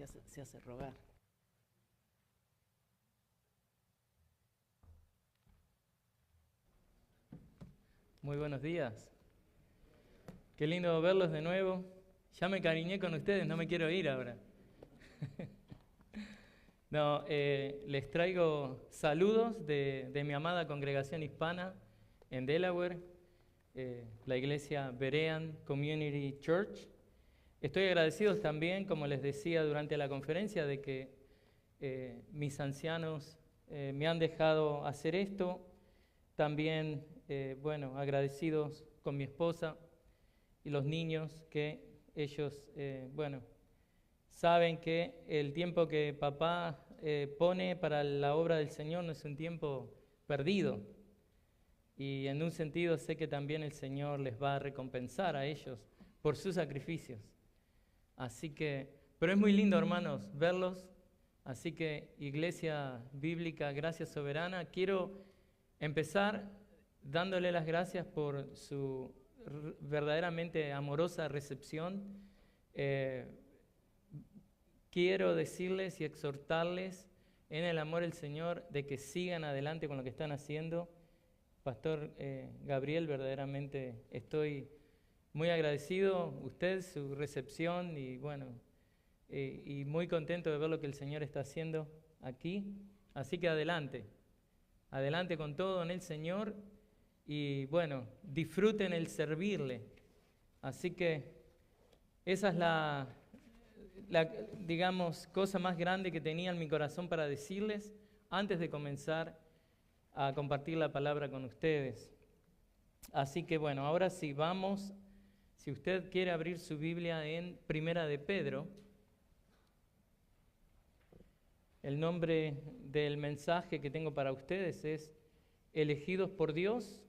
Se hace rogar. Muy buenos días. Qué lindo verlos de nuevo. Ya me cariñé con ustedes, no me quiero ir ahora. No, les traigo saludos de mi amada congregación hispana en Delaware, la iglesia Berean Community Church. Estoy agradecido también, como les decía durante la conferencia, de que mis ancianos me han dejado hacer esto. También, agradecidos con mi esposa y los niños, que ellos, saben que el tiempo que papá pone para la obra del Señor no es un tiempo perdido. Y en un sentido sé que también el Señor les va a recompensar a ellos por sus sacrificios. Así que, pero es muy lindo, hermanos, verlos. Así que, Iglesia Bíblica Gracia Soberana, quiero empezar dándole las gracias por su verdaderamente amorosa recepción. Quiero decirles y exhortarles en el amor del Señor de que sigan adelante con lo que están haciendo. Pastor Gabriel, verdaderamente estoy muy agradecido, usted, su recepción y muy contento de ver lo que el Señor está haciendo aquí. Así que adelante con todo en el Señor y disfruten el servirle. Así que esa es la cosa más grande que tenía en mi corazón para decirles antes de comenzar a compartir la palabra con ustedes. Así que ahora sí vamos. Si usted quiere abrir su Biblia en Primera de Pedro, el nombre del mensaje que tengo para ustedes es Elegidos por Dios,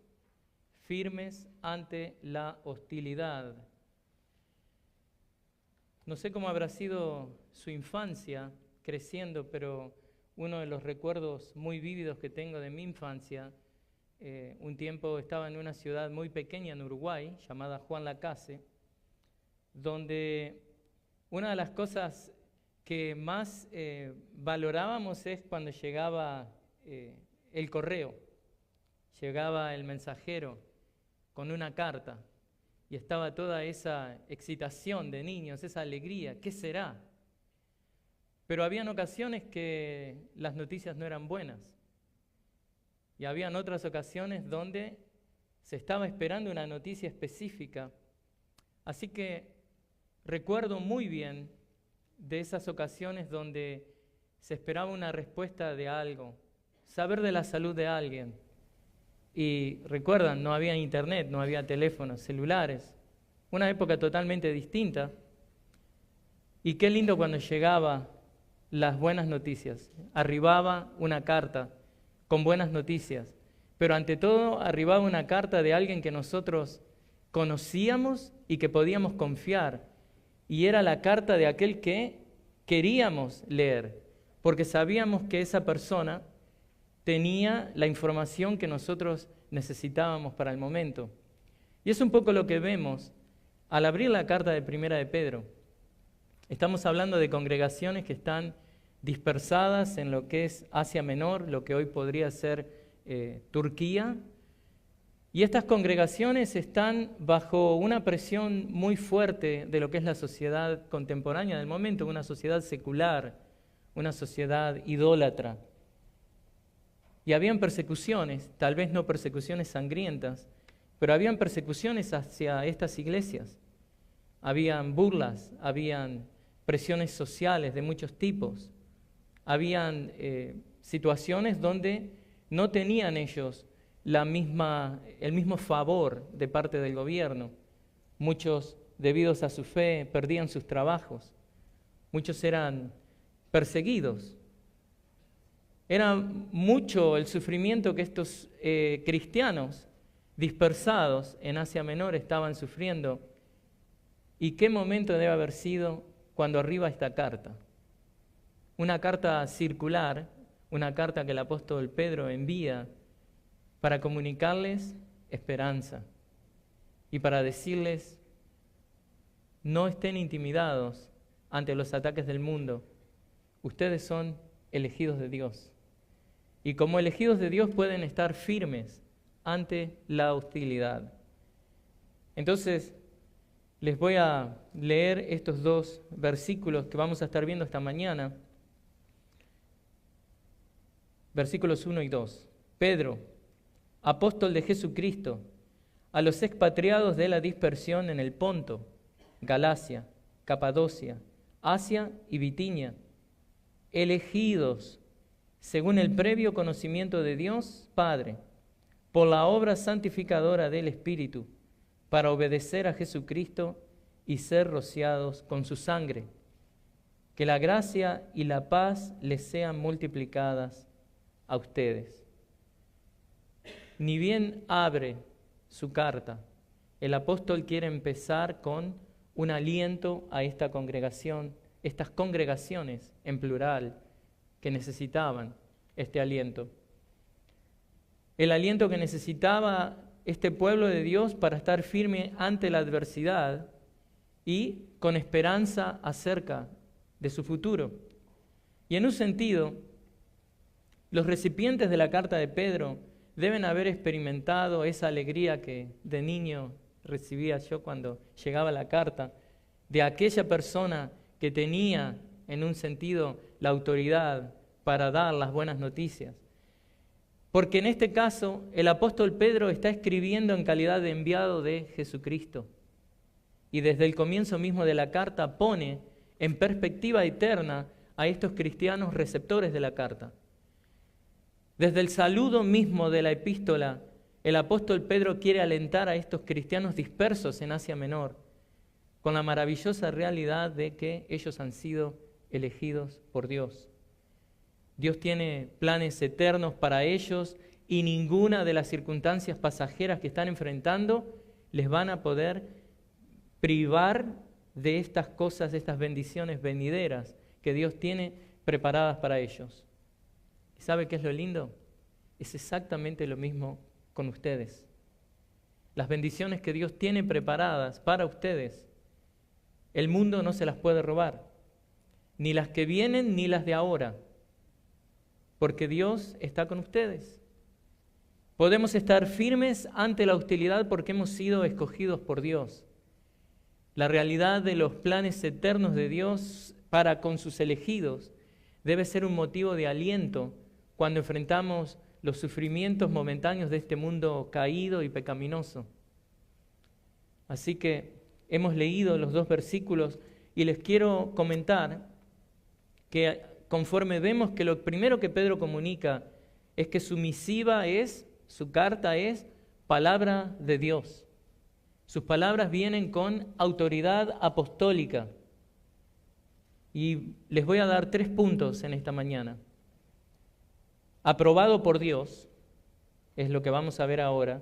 firmes ante la hostilidad. No sé cómo habrá sido su infancia creciendo, pero uno de los recuerdos muy vívidos que tengo de mi infancia, un tiempo estaba en una ciudad muy pequeña en Uruguay, llamada Juan Lacase, donde una de las cosas que más valorábamos es cuando llegaba el correo, llegaba el mensajero con una carta y estaba toda esa excitación de niños, esa alegría, ¿qué será? Pero habían ocasiones que las noticias no eran buenas. Y habían otras ocasiones donde se estaba esperando una noticia específica. Así que recuerdo muy bien de esas ocasiones donde se esperaba una respuesta de algo, saber de la salud de alguien. Y recuerdan, no había internet, no había teléfonos, celulares, una época totalmente distinta. Y qué lindo cuando llegaban las buenas noticias. Arribaba una carta con buenas noticias, pero ante todo arribaba una carta de alguien que nosotros conocíamos y que podíamos confiar, y era la carta de aquel que queríamos leer, porque sabíamos que esa persona tenía la información que nosotros necesitábamos para el momento. Y es un poco lo que vemos al abrir la carta de Primera de Pedro. Estamos hablando de congregaciones que están dispersadas en lo que es Asia Menor, lo que hoy podría ser Turquía. Y estas congregaciones están bajo una presión muy fuerte de lo que es la sociedad contemporánea del momento, una sociedad secular, una sociedad idólatra. Y habían persecuciones, tal vez no persecuciones sangrientas, pero habían persecuciones hacia estas iglesias. Habían burlas, habían presiones sociales de muchos tipos. Habían situaciones donde no tenían ellos el mismo favor de parte del gobierno. Muchos, debidos a su fe, perdían sus trabajos. Muchos eran perseguidos. Era mucho el sufrimiento que estos cristianos dispersados en Asia Menor estaban sufriendo. ¿Y qué momento debe haber sido cuando arriba esta carta? Una carta circular, una carta que el apóstol Pedro envía para comunicarles esperanza y para decirles: no estén intimidados, ante los ataques del mundo. Ustedes son elegidos de Dios. Y como elegidos de Dios pueden estar firmes ante la hostilidad. Entonces, les voy a leer estos dos versículos que vamos a estar viendo esta mañana. Versículos 1 y 2. Pedro, apóstol de Jesucristo, a los expatriados de la dispersión en el Ponto, Galacia, Capadocia, Asia y Bitinia, elegidos según el previo conocimiento de Dios Padre, por la obra santificadora del Espíritu, para obedecer a Jesucristo y ser rociados con su sangre. Que la gracia y la paz les sean multiplicadas a ustedes. Ni bien abre su carta, el apóstol quiere empezar con un aliento a esta congregación, estas congregaciones en plural que necesitaban este aliento. El aliento que necesitaba este pueblo de Dios para estar firme ante la adversidad y con esperanza acerca de su futuro. Y en un sentido, los recipientes de la carta de Pedro deben haber experimentado esa alegría que de niño recibía yo cuando llegaba la carta, de aquella persona que tenía, en un sentido, la autoridad para dar las buenas noticias. Porque en este caso, el apóstol Pedro está escribiendo en calidad de enviado de Jesucristo. Y desde el comienzo mismo de la carta pone en perspectiva eterna a estos cristianos receptores de la carta. Desde el saludo mismo de la epístola, el apóstol Pedro quiere alentar a estos cristianos dispersos en Asia Menor, con la maravillosa realidad de que ellos han sido elegidos por Dios. Dios tiene planes eternos para ellos y ninguna de las circunstancias pasajeras que están enfrentando les van a poder privar de estas cosas, de estas bendiciones venideras que Dios tiene preparadas para ellos. ¿Y sabe qué es lo lindo? Es exactamente lo mismo con ustedes. Las bendiciones que Dios tiene preparadas para ustedes, el mundo no se las puede robar, ni las que vienen ni las de ahora, porque Dios está con ustedes. Podemos estar firmes ante la hostilidad porque hemos sido escogidos por Dios. La realidad de los planes eternos de Dios para con sus elegidos debe ser un motivo de aliento cuando enfrentamos los sufrimientos momentáneos de este mundo caído y pecaminoso. Así que hemos leído los dos versículos y les quiero comentar que conforme vemos que lo primero que Pedro comunica es que su misiva es, su carta es palabra de Dios. Sus palabras vienen con autoridad apostólica. Y les voy a dar 3 puntos en esta mañana. Aprobado por Dios, es lo que vamos a ver ahora.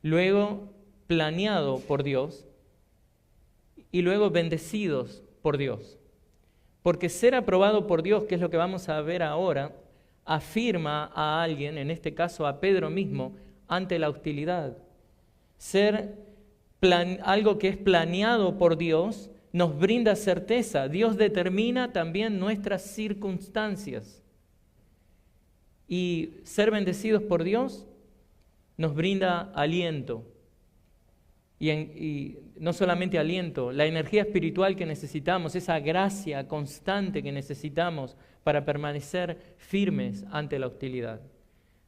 Luego, planeado por Dios. Y luego, bendecidos por Dios. Porque ser aprobado por Dios, que es lo que vamos a ver ahora, afirma a alguien, en este caso a Pedro mismo, ante la hostilidad. Algo que es planeado por Dios nos brinda certeza. Dios determina también nuestras circunstancias. Y ser bendecidos por Dios nos brinda aliento. Y no solamente aliento, la energía espiritual que necesitamos, esa gracia constante que necesitamos para permanecer firmes ante la hostilidad.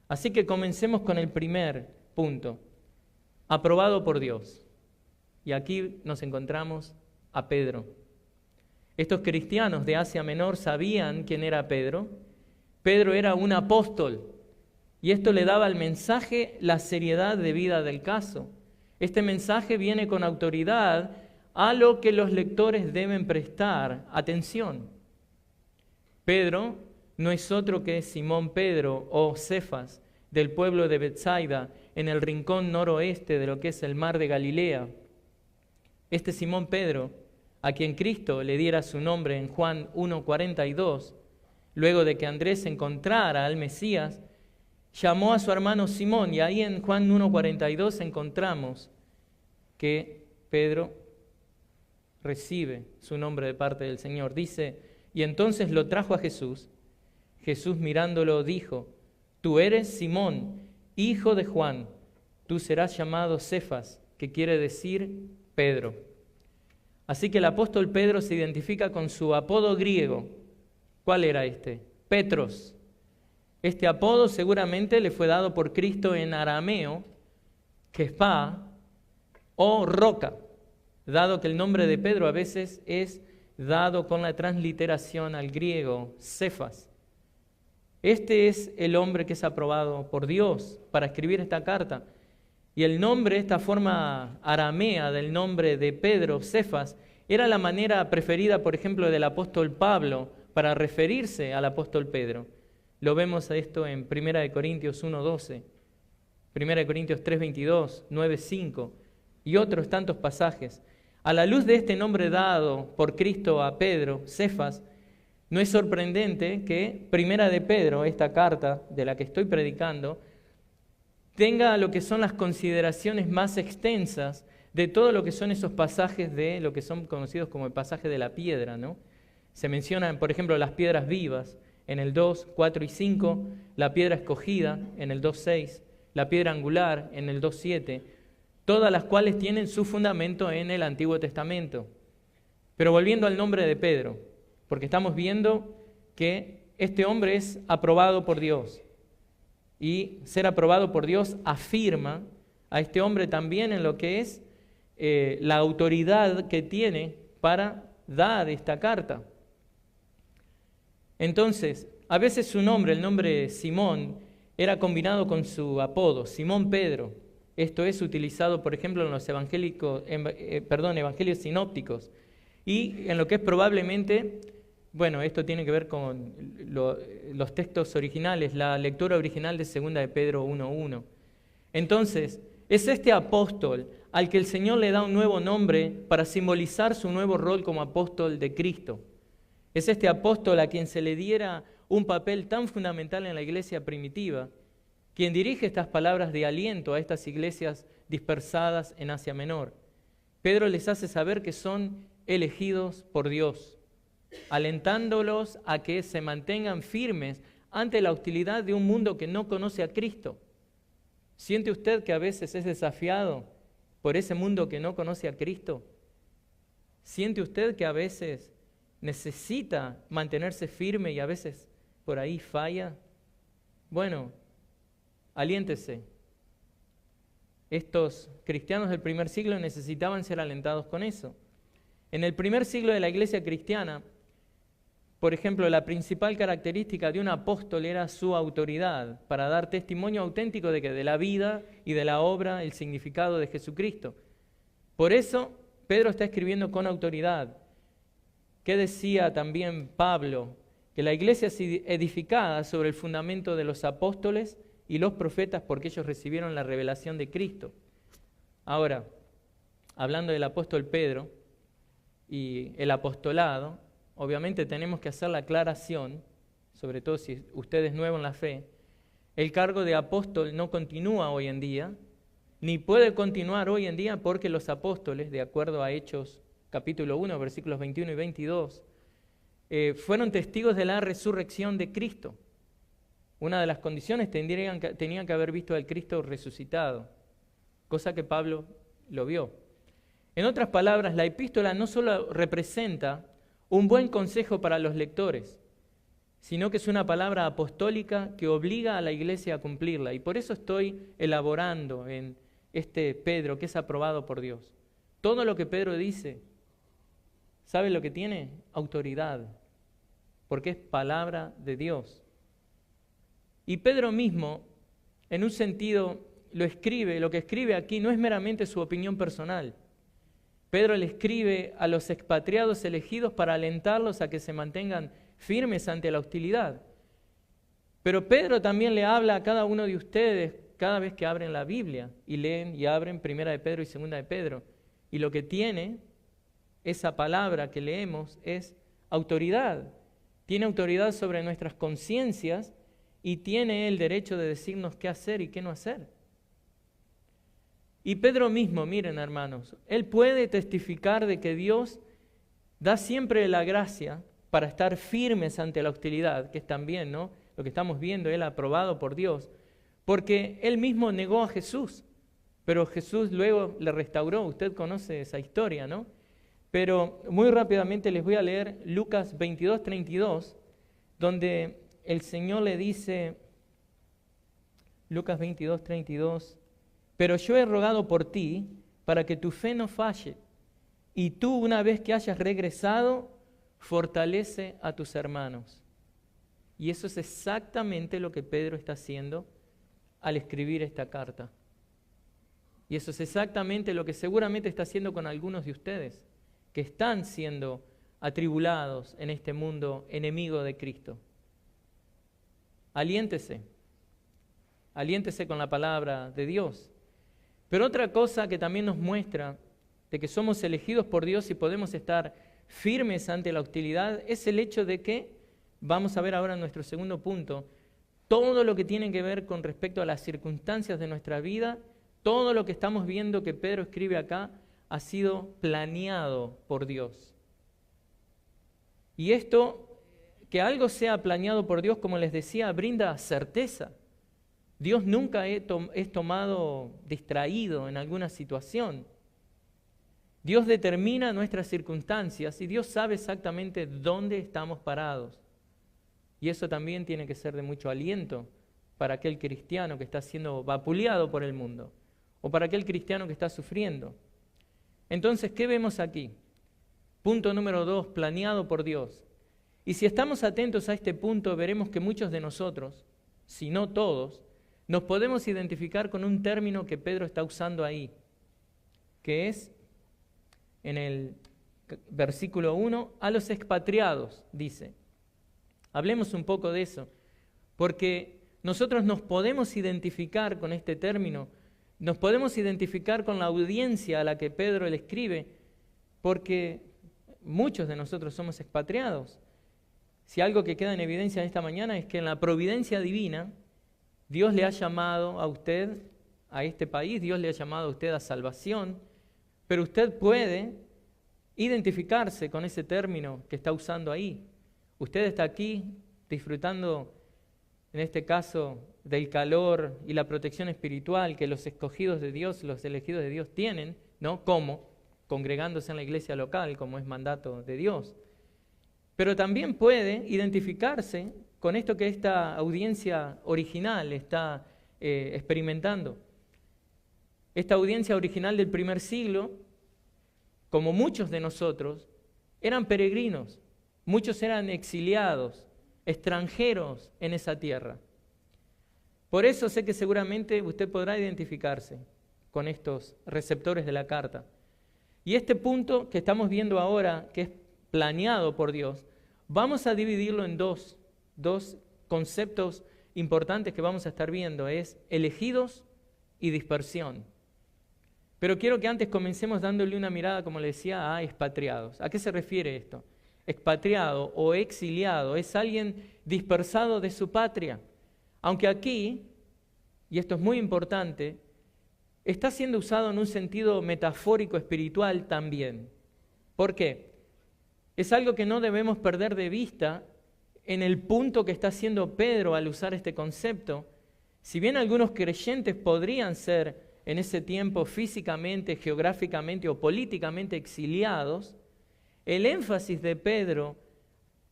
Así que comencemos con el primer punto, aprobado por Dios. Y aquí nos encontramos a Pedro. Estos cristianos de Asia Menor sabían quién era Pedro. Pedro era un apóstol y esto le daba al mensaje la seriedad debida del caso. Este mensaje viene con autoridad a lo que los lectores deben prestar atención. Pedro no es otro que Simón Pedro o Cefas del pueblo de Betsaida en el rincón noroeste de lo que es el mar de Galilea. Este Simón Pedro, a quien Cristo le diera su nombre en Juan 1:42, luego de que Andrés encontrara al Mesías, llamó a su hermano Simón, y ahí en Juan 1:42 encontramos que Pedro recibe su nombre de parte del Señor. Dice, y entonces lo trajo a Jesús. Jesús mirándolo dijo, tú eres Simón, hijo de Juan, tú serás llamado Cefas, que quiere decir Pedro. Así que el apóstol Pedro se identifica con su apodo griego. ¿Cuál era este? Petros. Este apodo seguramente le fue dado por Cristo en arameo, Kefá o roca, dado que el nombre de Pedro a veces es dado con la transliteración al griego, Cefas. Este es el hombre que es aprobado por Dios para escribir esta carta. Y el nombre, esta forma aramea del nombre de Pedro, Cefas, era la manera preferida, por ejemplo, del apóstol Pablo para referirse al apóstol Pedro. Lo vemos a esto en 1 Corintios 1:12, 1 Corintios 3:22, 9:5 y otros tantos pasajes. A la luz de este nombre dado por Cristo a Pedro, Cefas, no es sorprendente que 1 de Pedro, esta carta de la que estoy predicando, tenga lo que son las consideraciones más extensas de todo lo que son esos pasajes de lo que son conocidos como el pasaje de la piedra, ¿no? Se mencionan, por ejemplo, las piedras vivas en el 2, 4 y 5, la piedra escogida en el 2:6, la piedra angular en el 2:7, todas las cuales tienen su fundamento en el Antiguo Testamento. Pero volviendo al nombre de Pedro, porque estamos viendo que este hombre es aprobado por Dios. Y ser aprobado por Dios afirma a este hombre también en lo que es la autoridad que tiene para dar esta carta. Entonces, a veces su nombre, el nombre Simón, era combinado con su apodo, Simón Pedro. Esto es utilizado, por ejemplo, en los evangelios sinópticos. Y en lo que es probablemente, bueno, esto tiene que ver con los textos originales, la lectura original de 2 de Pedro 1:1. Entonces, es este apóstol al que el Señor le da un nuevo nombre para simbolizar su nuevo rol como apóstol de Cristo. Es este apóstol a quien se le diera un papel tan fundamental en la iglesia primitiva, quien dirige estas palabras de aliento a estas iglesias dispersadas en Asia Menor. Pedro les hace saber que son elegidos por Dios, alentándolos a que se mantengan firmes ante la hostilidad de un mundo que no conoce a Cristo. ¿Siente usted que a veces es desafiado por ese mundo que no conoce a Cristo? ¿Siente usted que a veces necesita mantenerse firme y a veces por ahí falla? Bueno, aliéntese. Estos cristianos del primer siglo necesitaban ser alentados con eso. En el primer siglo de la iglesia cristiana, por ejemplo, la principal característica de un apóstol era su autoridad para dar testimonio auténtico de la vida y de la obra, el significado de Jesucristo. Por eso, Pedro está escribiendo con autoridad. ¿Qué decía también Pablo? Que la iglesia es edificada sobre el fundamento de los apóstoles y los profetas porque ellos recibieron la revelación de Cristo. Ahora, hablando del apóstol Pedro y el apostolado, obviamente tenemos que hacer la aclaración, sobre todo si usted es nuevo en la fe, el cargo de apóstol no continúa hoy en día, ni puede continuar hoy en día porque los apóstoles, de acuerdo a Hechos capítulo 1, versículos 21 y 22, fueron testigos de la resurrección de Cristo. Una de las condiciones tenían que haber visto al Cristo resucitado, cosa que Pablo lo vio. En otras palabras, la epístola no solo representa un buen consejo para los lectores, sino que es una palabra apostólica que obliga a la iglesia a cumplirla. Y por eso estoy elaborando en este Pedro, que es aprobado por Dios. Todo lo que Pedro dice, ¿sabe lo que tiene? Autoridad, porque es palabra de Dios. Y Pedro mismo, en un sentido, lo que escribe aquí no es meramente su opinión personal. Pedro le escribe a los expatriados elegidos para alentarlos a que se mantengan firmes ante la hostilidad. Pero Pedro también le habla a cada uno de ustedes cada vez que abren la Biblia y leen y abren 1 de Pedro y 2 de Pedro. Y lo que tiene esa palabra que leemos es autoridad. Tiene autoridad sobre nuestras conciencias y tiene el derecho de decirnos qué hacer y qué no hacer. Y Pedro mismo, miren hermanos, él puede testificar de que Dios da siempre la gracia para estar firmes ante la hostilidad, que es también, ¿no?, lo que estamos viendo, Él aprobado por Dios, porque Él mismo negó a Jesús, pero Jesús luego le restauró. Usted conoce esa historia, ¿no? Pero muy rápidamente les voy a leer Lucas 22:32, donde el Señor le dice, Lucas 22:32, pero yo he rogado por ti para que tu fe no falle, y tú, una vez que hayas regresado, fortalece a tus hermanos. Y eso es exactamente lo que Pedro está haciendo al escribir esta carta. Y eso es exactamente lo que seguramente está haciendo con algunos de ustedes, que están siendo atribulados en este mundo enemigo de Cristo. Aliéntese con la palabra de Dios. Pero otra cosa que también nos muestra de que somos elegidos por Dios y podemos estar firmes ante la hostilidad es el hecho de que, vamos a ver ahora en nuestro segundo punto, todo lo que tiene que ver con respecto a las circunstancias de nuestra vida, todo lo que estamos viendo que Pedro escribe acá, ha sido planeado por Dios. Y esto, que algo sea planeado por Dios, como les decía, brinda certeza. Dios nunca es tomado distraído en alguna situación. Dios determina nuestras circunstancias y Dios sabe exactamente dónde estamos parados. Y eso también tiene que ser de mucho aliento para aquel cristiano que está siendo vapuleado por el mundo o para aquel cristiano que está sufriendo. Entonces, ¿qué vemos aquí? Punto número 2, planeado por Dios. Y si estamos atentos a este punto, veremos que muchos de nosotros, si no todos, nos podemos identificar con un término que Pedro está usando ahí, que es en el versículo 1, a los expatriados, dice. Hablemos un poco de eso, porque nosotros nos podemos identificar con este término, nos podemos identificar con la audiencia a la que Pedro le escribe, porque muchos de nosotros somos expatriados. Si algo que queda en evidencia esta mañana es que en la providencia divina, Dios le ha llamado a usted a este país, Dios le ha llamado a usted a salvación, pero usted puede identificarse con ese término que está usando ahí. Usted está aquí disfrutando, en este caso, del calor y la protección espiritual que los escogidos de Dios, los elegidos de Dios tienen, ¿no? ¿Cómo? Congregándose en la iglesia local, como es mandato de Dios. Pero también puede identificarse con esto que esta audiencia original está experimentando. Esta audiencia original del primer siglo, como muchos de nosotros, eran peregrinos, muchos eran exiliados, extranjeros en esa tierra. Por eso sé que seguramente usted podrá identificarse con estos receptores de la carta. Y este punto que estamos viendo ahora, que es planeado por Dios, vamos a dividirlo en dos conceptos importantes que vamos a estar viendo, es elegidos y dispersión. Pero quiero que antes comencemos dándole una mirada, como le decía, a expatriados. ¿A qué se refiere esto? Expatriado o exiliado es alguien dispersado de su patria. Aunque aquí, y esto es muy importante, está siendo usado en un sentido metafórico espiritual también. ¿Por qué? Es algo que no debemos perder de vista en el punto que está haciendo Pedro al usar este concepto. Si bien algunos creyentes podrían ser en ese tiempo físicamente, geográficamente o políticamente exiliados, el énfasis de Pedro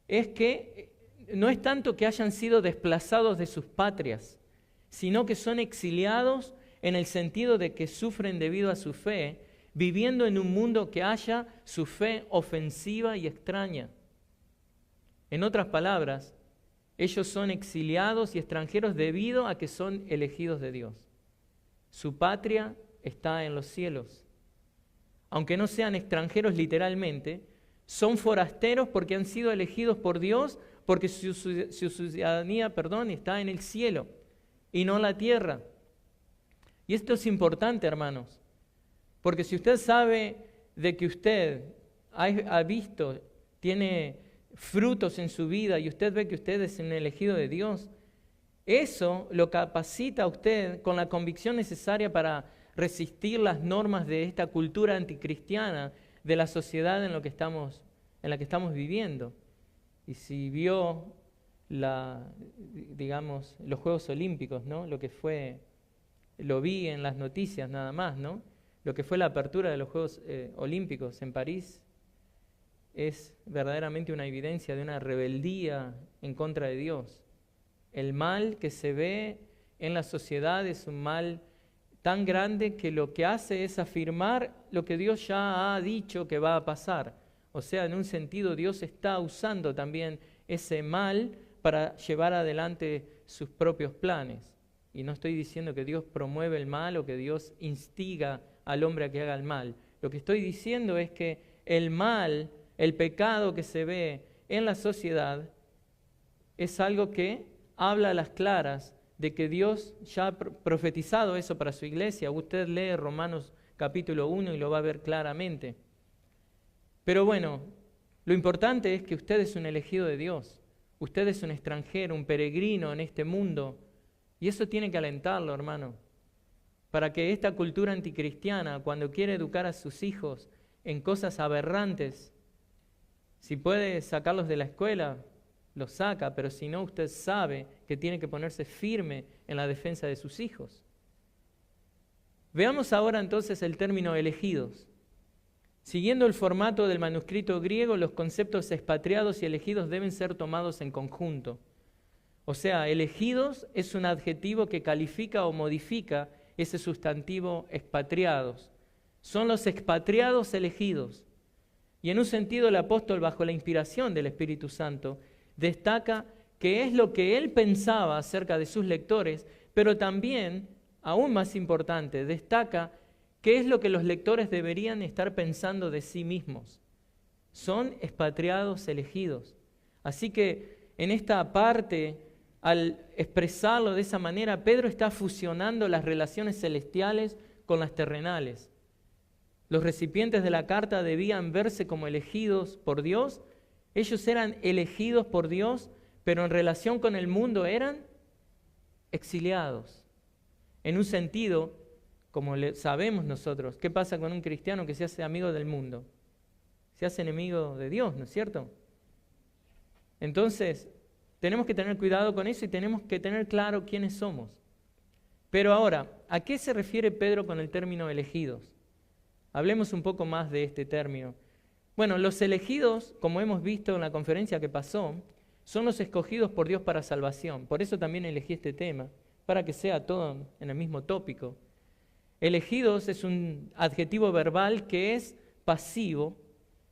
es que no es tanto que hayan sido desplazados de sus patrias, sino que son exiliados en el sentido de que sufren debido a su fe, viviendo en un mundo que haya su fe ofensiva y extraña. En otras palabras, ellos son exiliados y extranjeros debido a que son elegidos de Dios. Su patria está en los cielos. Aunque no sean extranjeros literalmente, son forasteros porque han sido elegidos por Dios, porque su ciudadanía, está en el cielo y no en la tierra. Y esto es importante, hermanos, porque si usted sabe de que usted ha visto, tiene frutos en su vida y usted ve que usted es un elegido de Dios, eso lo capacita a usted con la convicción necesaria para resistir las normas de esta cultura anticristiana de la sociedad en la que estamos en la que estamos viviendo. Y si vio digamos, los Juegos Olímpicos, ¿no? Lo vi en las noticias nada más, ¿no? Lo que fue la apertura de los Juegos Olímpicos en París es verdaderamente una evidencia de una rebeldía en contra de Dios. El mal que se ve en la sociedad es un mal tan grande que lo que hace es afirmar lo que Dios ya ha dicho que va a pasar. O sea, en un sentido, Dios está usando también ese mal para llevar adelante sus propios planes. Y no estoy diciendo que Dios promueve el mal o que Dios instiga al hombre a que haga el mal. Lo que estoy diciendo es que el mal, el pecado que se ve en la sociedad, es algo que habla a las claras de que Dios ya ha profetizado eso para su iglesia. Usted lee Romanos capítulo 1 y lo va a ver claramente. Pero bueno, lo importante es que usted es un elegido de Dios. Usted es un extranjero, un peregrino en este mundo. Y eso tiene que alentarlo, hermano. Para que esta cultura anticristiana, cuando quiere educar a sus hijos en cosas aberrantes, si puede sacarlos de la escuela, los saca, pero si no, usted sabe que tiene que ponerse firme en la defensa de sus hijos. Veamos ahora entonces el término elegidos. Siguiendo el formato del manuscrito griego, los conceptos expatriados y elegidos deben ser tomados en conjunto. O sea, elegidos es un adjetivo que califica o modifica ese sustantivo expatriados. Son los expatriados elegidos. Y en un sentido, el apóstol, bajo la inspiración del Espíritu Santo, destaca que es lo que él pensaba acerca de sus lectores, pero también, aún más importante, destaca qué es lo que los lectores deberían estar pensando de sí mismos. Son expatriados elegidos. Así que en esta parte, al expresarlo de esa manera, Pedro está fusionando las relaciones celestiales con las terrenales. Los recipientes de la carta debían verse como elegidos por Dios. Ellos eran elegidos por Dios, pero en relación con el mundo eran exiliados. En un sentido, como sabemos nosotros, ¿qué pasa con un cristiano que se hace amigo del mundo? Se hace enemigo de Dios, ¿no es cierto? Entonces, tenemos que tener cuidado con eso y tenemos que tener claro quiénes somos. Pero ahora, ¿a qué se refiere Pedro con el término elegidos? Hablemos un poco más de este término. Bueno, los elegidos, como hemos visto en la conferencia que pasó, son los escogidos por Dios para salvación. Por eso también elegí este tema, para que sea todo en el mismo tópico. Elegidos es un adjetivo verbal que es pasivo,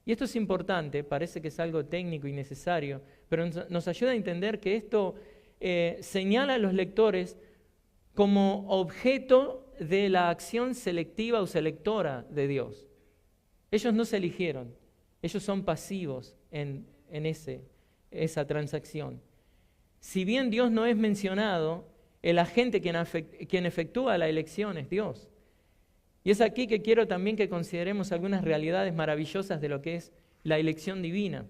y esto es importante, parece que es algo técnico y necesario, pero nos ayuda a entender que esto señala a los lectores como objeto de la acción selectiva o selectora de Dios. Ellos no se eligieron, ellos son pasivos en esa transacción. Si bien Dios no es mencionado, el agente quien efectúa la elección es Dios. Y es aquí que quiero también que consideremos algunas realidades maravillosas de lo que es la elección divina.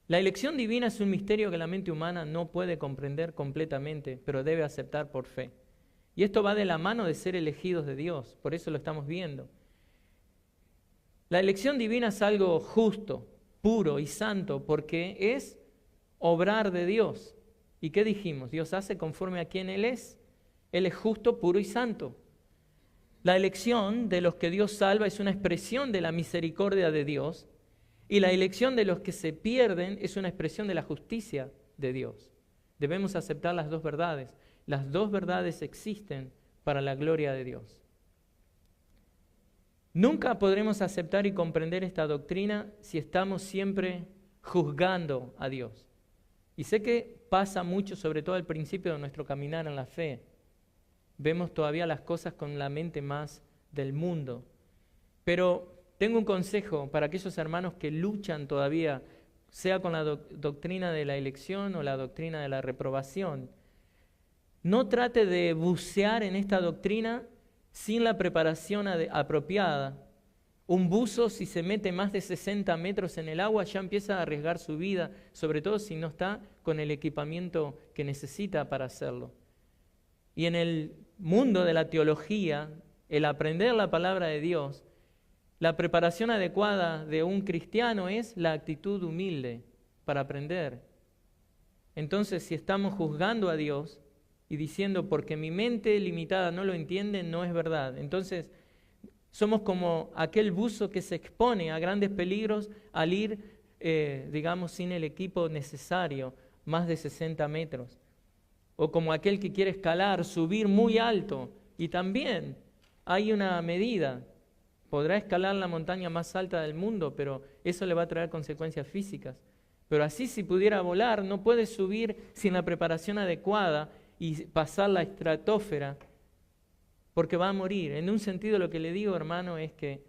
La elección divina es un misterio que la mente humana no puede comprender completamente, pero debe aceptar por fe. Y esto va de la mano de ser elegidos de Dios, por eso lo estamos viendo. La elección divina es algo justo, puro y santo, porque es obrar de Dios. ¿Y qué dijimos? Dios hace conforme a quien Él es. Él es justo, puro y santo. La elección de los que Dios salva es una expresión de la misericordia de Dios, y la elección de los que se pierden es una expresión de la justicia de Dios. Debemos aceptar las dos verdades. Las dos verdades existen para la gloria de Dios. Nunca podremos aceptar y comprender esta doctrina si estamos siempre juzgando a Dios. Y sé que pasa mucho, sobre todo al principio de nuestro caminar en la fe. Vemos todavía las cosas con la mente más del mundo. Pero tengo un consejo para aquellos hermanos que luchan todavía, sea con la doctrina de la elección o la doctrina de la reprobación. No trate de bucear en esta doctrina sin la preparación apropiada. Un buzo, si se mete más de 60 metros en el agua, ya empieza a arriesgar su vida, sobre todo si no está con el equipamiento que necesita para hacerlo. Y en el mundo de la teología, el aprender la palabra de Dios, La preparación adecuada de un cristiano es la actitud humilde para aprender. Entonces, si estamos juzgando a Dios y diciendo porque mi mente limitada no lo entiende, no es verdad. Entonces, somos como aquel buzo que se expone a grandes peligros al ir, digamos, sin el equipo necesario, más de 60 metros. O como aquel que quiere escalar, subir muy alto. Y también hay una medida. Podrá escalar la montaña más alta del mundo, pero eso le va a traer consecuencias físicas. Pero así, si pudiera volar, no puede subir sin la preparación adecuada y pasar la estratosfera, porque va a morir. En un sentido, lo que le digo, hermano, es que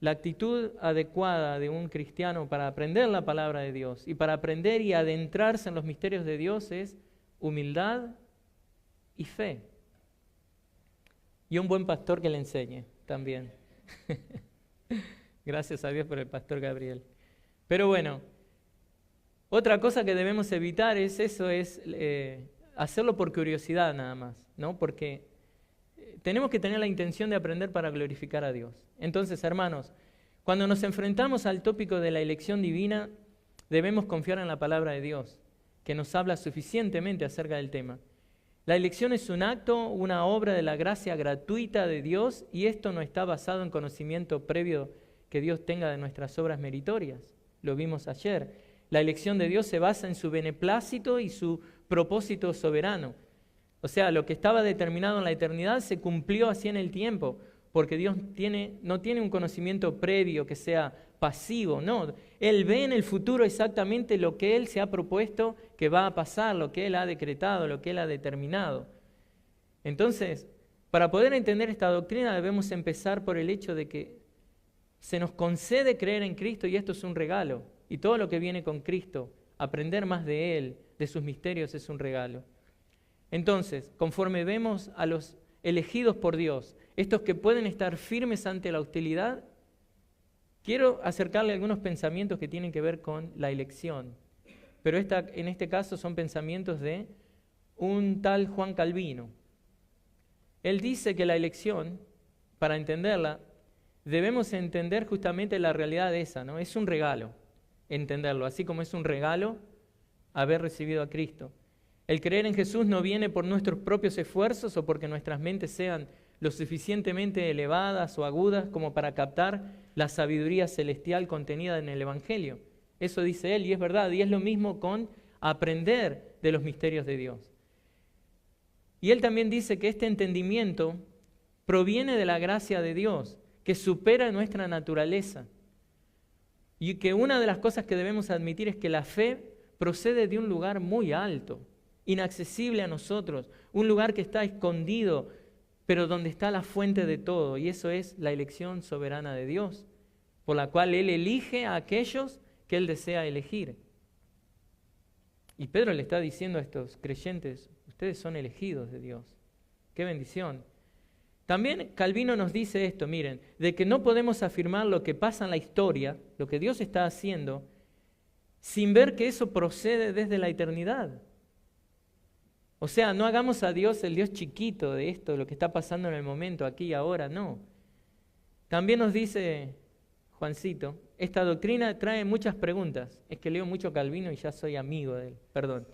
la actitud adecuada de un cristiano para aprender la palabra de Dios y para aprender y adentrarse en los misterios de Dios es humildad y fe. Y un buen pastor que le enseñe también. Gracias a Dios por el pastor Gabriel. Pero bueno, otra cosa que debemos evitar es hacerlo por curiosidad nada más, ¿no? Porque tenemos que tener la intención de aprender para glorificar a Dios. Entonces, hermanos, cuando nos enfrentamos al tópico de la elección divina, debemos confiar en la palabra de Dios, que nos habla suficientemente acerca del tema. La elección es un acto, una obra de la gracia gratuita de Dios, y esto no está basado en conocimiento previo que Dios tenga de nuestras obras meritorias. Lo vimos ayer. La elección de Dios se basa en su beneplácito y su propósito soberano. O sea, lo que estaba determinado en la eternidad se cumplió así en el tiempo, porque Dios no tiene un conocimiento previo que sea pasivo, no. Él ve en el futuro exactamente lo que Él se ha propuesto que va a pasar, lo que Él ha decretado, lo que Él ha determinado. Entonces, para poder entender esta doctrina debemos empezar por el hecho de que se nos concede creer en Cristo y esto es un regalo. Y todo lo que viene con Cristo, aprender más de Él, de sus misterios, es un regalo. Entonces, conforme vemos a los elegidos por Dios, estos que pueden estar firmes ante la hostilidad, quiero acercarle algunos pensamientos que tienen que ver con la elección. Pero en este caso son pensamientos de un tal Juan Calvino. Él dice que la elección, para entenderla, debemos entender justamente la realidad de esa, ¿no? Es un regalo entenderlo, así como es un regalo haber recibido a Cristo. El creer en Jesús no viene por nuestros propios esfuerzos o porque nuestras mentes sean lo suficientemente elevadas o agudas como para captar la sabiduría celestial contenida en el Evangelio. Eso dice él y es verdad, y es lo mismo con aprender de los misterios de Dios. Y él también dice que este entendimiento proviene de la gracia de Dios, que supera nuestra naturaleza. Y que una de las cosas que debemos admitir es que la fe procede de un lugar muy alto, inaccesible a nosotros, un lugar que está escondido, pero donde está la fuente de todo, y eso es la elección soberana de Dios, por la cual Él elige a aquellos que Él desea elegir. Y Pedro le está diciendo a estos creyentes, ustedes son elegidos de Dios. ¡Qué bendición! También Calvino nos dice esto, miren, de que no podemos afirmar lo que pasa en la historia, lo que Dios está haciendo, sin ver que eso procede desde la eternidad. O sea, no hagamos a Dios el Dios chiquito de esto, lo que está pasando en el momento, aquí y ahora, no. También nos dice Juancito, esta doctrina trae muchas preguntas. Es que leo mucho Calvino y ya soy amigo de él, perdón.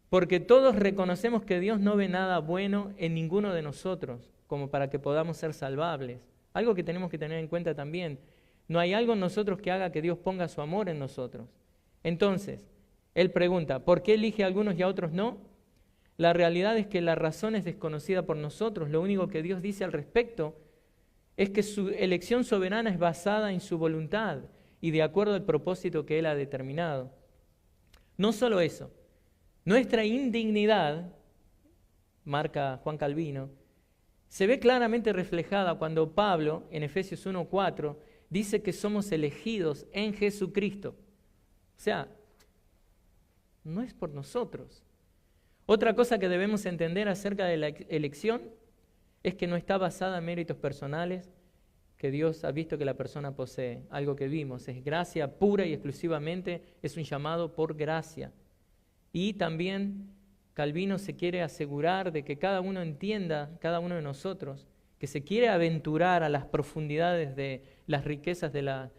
Porque todos reconocemos que Dios no ve nada bueno en ninguno de nosotros, como para que podamos ser salvables. Algo que tenemos que tener en cuenta también. No hay algo en nosotros que haga que Dios ponga su amor en nosotros. Entonces, él pregunta, ¿por qué elige a algunos y a otros no? La realidad es que la razón es desconocida por nosotros. Lo único que Dios dice al respecto es que su elección soberana es basada en su voluntad y de acuerdo al propósito que Él ha determinado. No solo eso, nuestra indignidad, marca Juan Calvino, se ve claramente reflejada cuando Pablo, en Efesios 1:4, dice que somos elegidos en Jesucristo. O sea, no es por nosotros. Otra cosa que debemos entender acerca de la elección es que no está basada en méritos personales que Dios ha visto que la persona posee. Algo que vimos, es gracia pura y exclusivamente, es un llamado por gracia. Y también Calvino se quiere asegurar de que cada uno entienda, cada uno de nosotros, que se quiere aventurar a las profundidades de las riquezas de la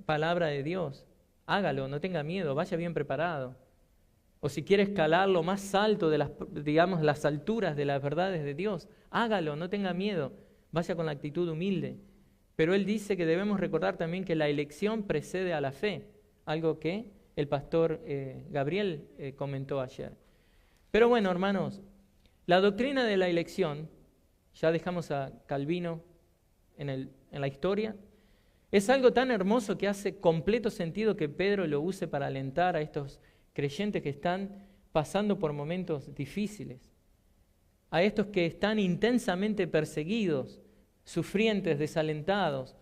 palabra de Dios, hágalo, no tenga miedo, vaya bien preparado. O si quiere escalar lo más alto de las alturas de las verdades de Dios, hágalo, no tenga miedo, vaya con la actitud humilde. Pero él dice que debemos recordar también que la elección precede a la fe, algo que el pastor Gabriel comentó ayer. Pero bueno, hermanos, la doctrina de la elección, ya dejamos a Calvino en la historia, es algo tan hermoso que hace completo sentido que Pedro lo use para alentar a estos creyentes que están pasando por momentos difíciles, a estos que están intensamente perseguidos, sufrientes, desalentados.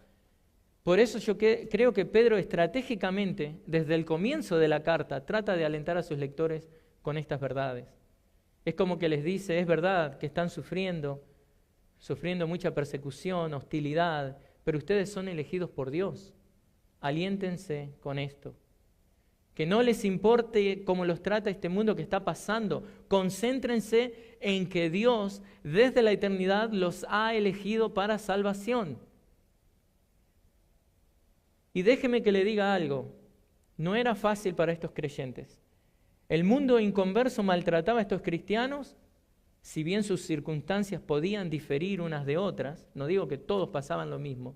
Por eso yo creo que Pedro estratégicamente, desde el comienzo de la carta, trata de alentar a sus lectores con estas verdades. Es como que les dice, es verdad que están sufriendo mucha persecución, hostilidad, pero ustedes son elegidos por Dios. Aliéntense con esto. Que no les importe cómo los trata este mundo que está pasando. Concéntrense en que Dios, desde la eternidad, los ha elegido para salvación. Y déjeme que le diga algo. No era fácil para estos creyentes. El mundo inconverso maltrataba a estos cristianos, si bien sus circunstancias podían diferir unas de otras, no digo que todos pasaban lo mismo,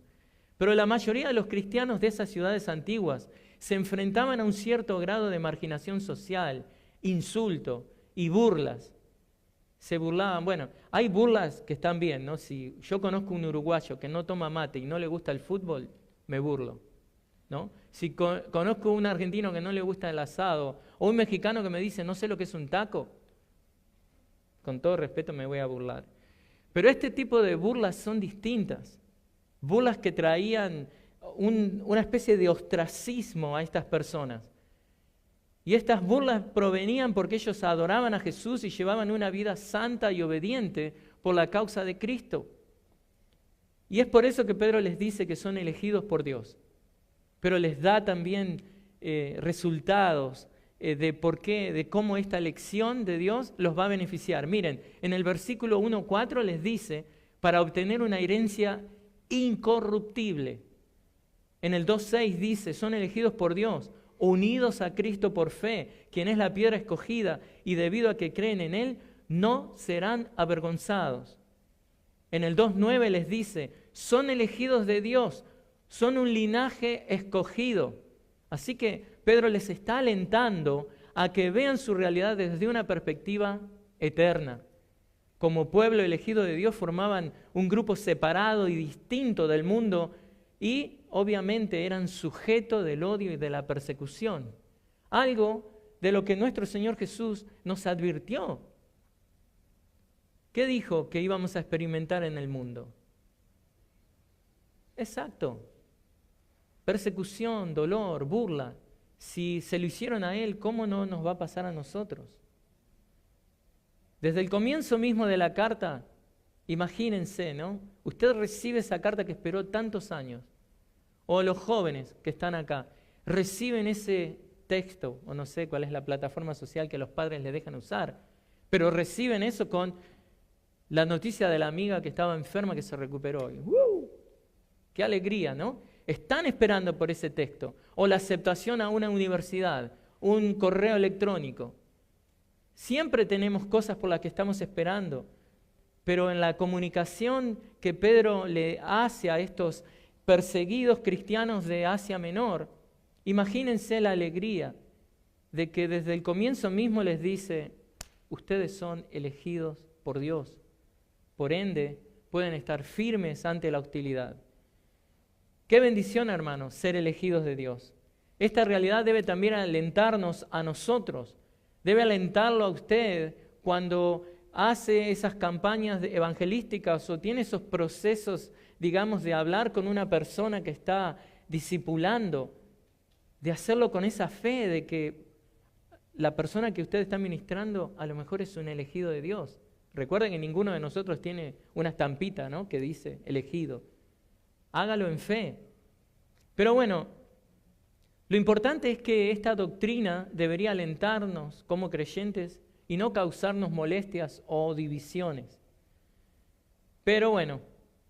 pero la mayoría de los cristianos de esas ciudades antiguas se enfrentaban a un cierto grado de marginación social, insulto y burlas. Se burlaban, bueno, hay burlas que están bien, ¿no? Si yo conozco un uruguayo que no toma mate y no le gusta el fútbol, me burlo, ¿no? Si conozco un argentino que no le gusta el asado, o un mexicano que me dice, no sé lo que es un taco, con todo respeto me voy a burlar. Pero este tipo de burlas son distintas. Burlas que traían una especie de ostracismo a estas personas. Y estas burlas provenían porque ellos adoraban a Jesús y llevaban una vida santa y obediente por la causa de Cristo. Y es por eso que Pedro les dice que son elegidos por Dios. Pero les da también resultados de por qué, de cómo esta elección de Dios los va a beneficiar. Miren, en el versículo 1:4 les dice, para obtener una herencia incorruptible. En el 2:6 dice, son elegidos por Dios, unidos a Cristo por fe, quien es la piedra escogida, y debido a que creen en Él, no serán avergonzados. En el 2:9 les dice, son elegidos de Dios, son un linaje escogido. Así que Pedro les está alentando a que vean su realidad desde una perspectiva eterna. Como pueblo elegido de Dios formaban un grupo separado y distinto del mundo y obviamente eran sujetos del odio y de la persecución. Algo de lo que nuestro Señor Jesús nos advirtió. ¿Qué dijo que íbamos a experimentar en el mundo? Exacto. Persecución, dolor, burla. Si se lo hicieron a Él, ¿cómo no nos va a pasar a nosotros? Desde el comienzo mismo de la carta, imagínense, ¿no? Usted recibe esa carta que esperó tantos años. O los jóvenes que están acá, reciben ese texto, o no sé cuál es la plataforma social que los padres les dejan usar, pero reciben eso con la noticia de la amiga que estaba enferma que se recuperó. ¡Uh! ¡Qué alegría!, ¿no? Están esperando por ese texto, o la aceptación a una universidad, un correo electrónico. Siempre tenemos cosas por las que estamos esperando, pero en la comunicación que Pedro le hace a estos perseguidos cristianos de Asia Menor, imagínense la alegría de que desde el comienzo mismo les dice, ustedes son elegidos por Dios, por ende pueden estar firmes ante la hostilidad. Qué bendición, hermanos, ser elegidos de Dios. Esta realidad debe también alentarnos a nosotros, debe alentarlo a usted cuando hace esas campañas evangelísticas o tiene esos procesos, digamos, de hablar con una persona que está discipulando, de hacerlo con esa fe de que la persona que usted está ministrando a lo mejor es un elegido de Dios. Recuerden que ninguno de nosotros tiene una estampita, ¿no?, que dice elegido. Hágalo en fe. Pero bueno, lo importante es que esta doctrina debería alentarnos como creyentes y no causarnos molestias o divisiones. Pero bueno,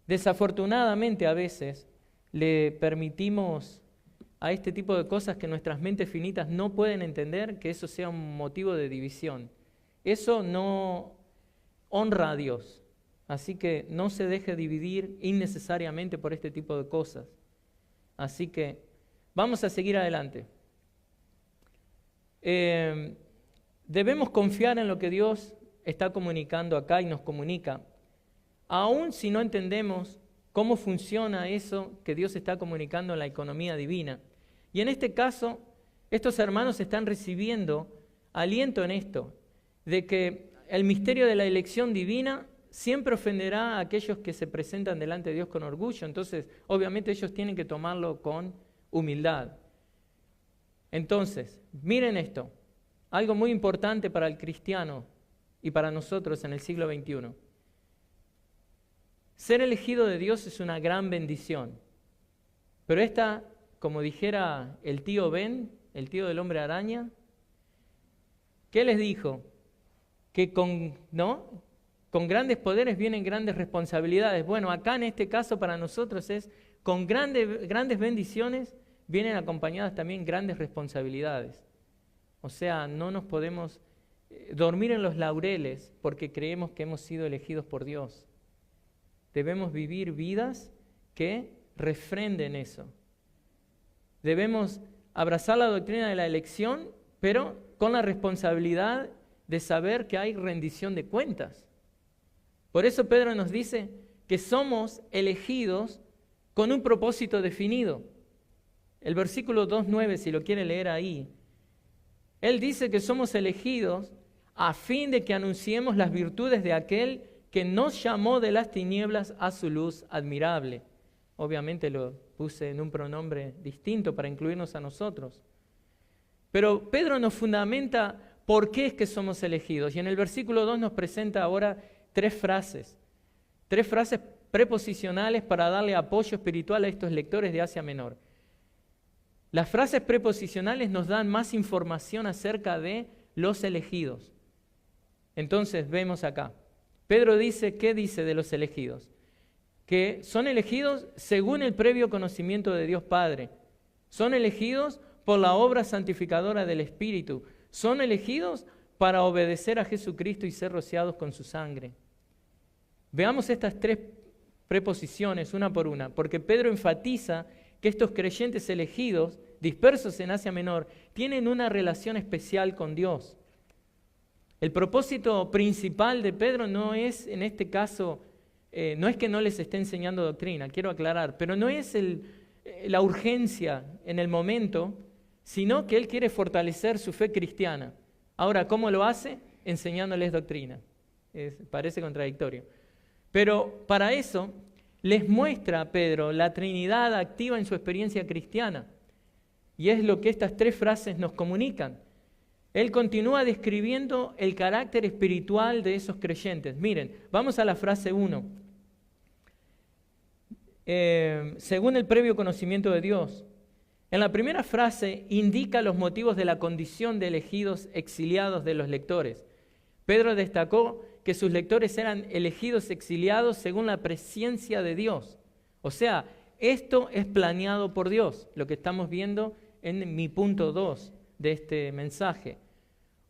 Desafortunadamente a veces le permitimos a este tipo de cosas que nuestras mentes finitas no pueden entender, que eso sea un motivo de división. Eso no honra a Dios. Así que no se deje dividir innecesariamente por este tipo de cosas. Así que vamos a seguir adelante. Debemos confiar en lo que Dios está comunicando acá y nos comunica, aun si no entendemos cómo funciona eso que Dios está comunicando en la economía divina. Y en este caso, estos hermanos están recibiendo aliento en esto, de que el misterio de la elección divina siempre ofenderá a aquellos que se presentan delante de Dios con orgullo. Entonces, obviamente ellos tienen que tomarlo con humildad. Entonces, miren esto, algo muy importante para el cristiano y para nosotros en el siglo XXI. Ser elegido de Dios es una gran bendición, pero esta, como dijera el tío Ben, el tío del hombre araña, ¿qué les dijo? Que con grandes poderes vienen grandes responsabilidades. Bueno, acá en este caso para nosotros es, con grandes bendiciones vienen acompañadas también grandes responsabilidades. O sea, no nos podemos dormir en los laureles porque creemos que hemos sido elegidos por Dios. Debemos vivir vidas que refrenden eso. Debemos abrazar la doctrina de la elección, pero con la responsabilidad de saber que hay rendición de cuentas. Por eso Pedro nos dice que somos elegidos con un propósito definido. El versículo 2:9, si lo quiere leer ahí, él dice que somos elegidos a fin de que anunciemos las virtudes de aquel que nos llamó de las tinieblas a su luz admirable. Obviamente lo puse en un pronombre distinto para incluirnos a nosotros. Pero Pedro nos fundamenta por qué es que somos elegidos. Y en el versículo 2 nos presenta ahora tres frases preposicionales para darle apoyo espiritual a estos lectores de Asia Menor. Las frases preposicionales nos dan más información acerca de los elegidos. Entonces vemos acá. Pedro dice, ¿qué dice de los elegidos? Que son elegidos según el previo conocimiento de Dios Padre. Son elegidos por la obra santificadora del Espíritu. Son elegidos para obedecer a Jesucristo y ser rociados con su sangre. Veamos estas tres preposiciones una por una, porque Pedro enfatiza que estos creyentes elegidos, dispersos en Asia Menor, tienen una relación especial con Dios. El propósito principal de Pedro no es, en este caso, no es que no les esté enseñando doctrina, quiero aclarar, pero no es la urgencia en el momento, sino que él quiere fortalecer su fe cristiana. Ahora, ¿cómo lo hace? Enseñándoles doctrina. Parece contradictorio. Pero para eso les muestra a Pedro la Trinidad activa en su experiencia cristiana. Y es lo que estas tres frases nos comunican. Él continúa describiendo el carácter espiritual de esos creyentes. Miren, vamos a la frase 1. Según el previo conocimiento de Dios. En la primera frase indica los motivos de la condición de elegidos exiliados de los lectores. Pedro destacó que sus lectores eran elegidos exiliados según la presciencia de Dios. O sea, esto es planeado por Dios, lo que estamos viendo en mi punto 2 de este mensaje.